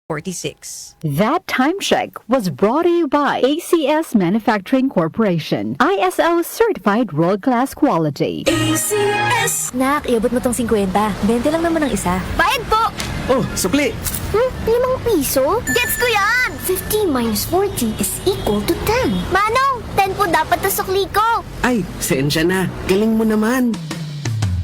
46. That time check was brought to you by ACS Manufacturing Corporation, ISO certified world-class quality. ACS! Nak, iabot mo tong 50. 20 lang naman ang isa. Bayad po! Oh, sukli! 5 piso? Gets ko yan! 15 minus 40 is equal to 10. Manong, 10 po dapat na sukli ko. Ay, sensya na. Galing mo naman.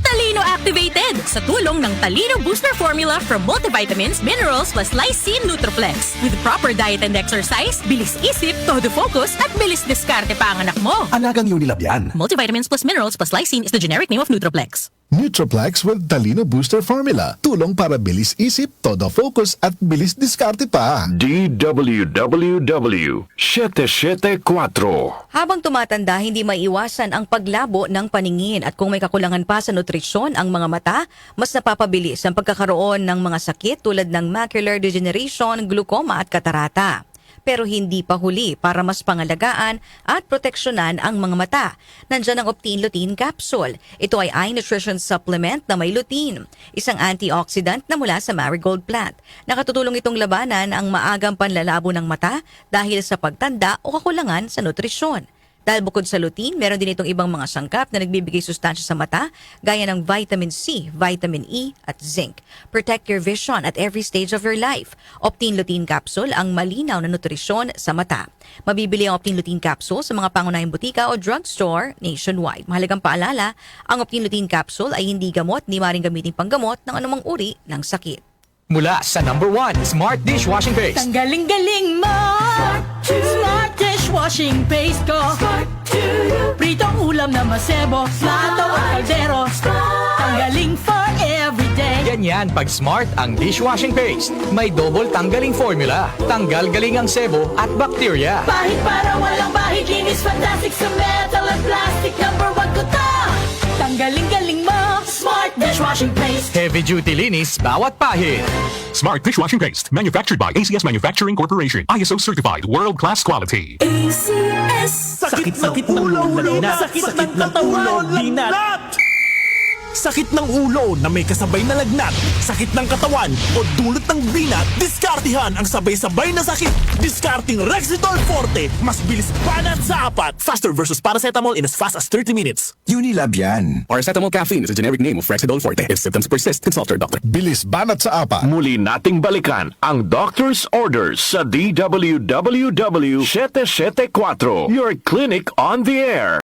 Talino Activated sa tulong ng Talino Booster Formula from multivitamins, minerals plus lysine Nutriplex. With proper diet and exercise, bilis isip, todo focus at bilis diskarte pa ang anak mo. Alagang Unilab yan. Multivitamins plus minerals plus lysine is the generic name of Nutriplex. Nutriplex with Talino Booster Formula. Tulong para bilis isip, todo focus at bilis diskarte pa. DWWW 774. Habang tumatanda, hindi maiiwasan ang paglabo ng paningin at kung may kakulangan pa sa nutrisyon ang mga mata, mas napapabilis ang pagkakaroon ng mga sakit tulad ng macular degeneration, glaucoma at katarata. Pero hindi pa huli para mas pangalagaan at proteksyonan ang mga mata. Nandyan ang Optin Lutein Capsule. Ito ay eye nutrition supplement na may lutein, isang antioxidant na mula sa marigold plant. Nakatutulong itong labanan ang maagang panlalabo ng mata dahil sa pagtanda o kakulangan sa nutrisyon. Dahil bukod sa lutein, meron din itong ibang mga sangkap na nagbibigay sustansya sa mata gaya ng vitamin C, vitamin E at zinc. Protect your vision at every stage of your life. Optin Lutein Capsule ang malinaw na nutrisyon sa mata. Mabibili ang Optin Lutein Capsule sa mga pangunahing butika o drugstore nationwide. Mahalagang paalala, ang Optin Lutein Capsule ay hindi gamot ni maring gamitin panggamot ng anumang uri ng sakit. Mula sa #1 Smart Dishwashing Paste. Tanggaling-galing mo! Smart Dishwashing Paste ko! Pritong ulam na masebo, plato at kaldero. Tanggaling for everyday. Ganyan pag Smart ang dishwashing paste. May double tanggaling formula. Tanggal galing ang sebo at bakterya. Bahid para walang bahid, linis fantastic sa metal at plastic. #1 ko to! Tanggaling-galing mo! Smart Dishwashing Paste. Heavy duty linis bawat pahid. Smart Dishwashing Paste, manufactured by ACS Manufacturing Corporation. ISO certified, world-class quality. ACS! Sakit ng ulo, sakit ng katawan, lagnat! Sakit ng ulo na may kasabay na lagnat, sakit ng katawan o dulot ng binat, diskartihan ang sabay-sabay na sakit. Diskarting Rexidol Forte, mas bilis banat sa apat. Faster versus paracetamol in as fast as 30 minutes. Unilab yan. Paracetamol caffeine is a generic name of Rexidol Forte. If symptoms persist, consult your doctor. Bilis banat sa apa. Muli nating balikan ang doctor's orders sa DWWW 774. Your clinic on the air.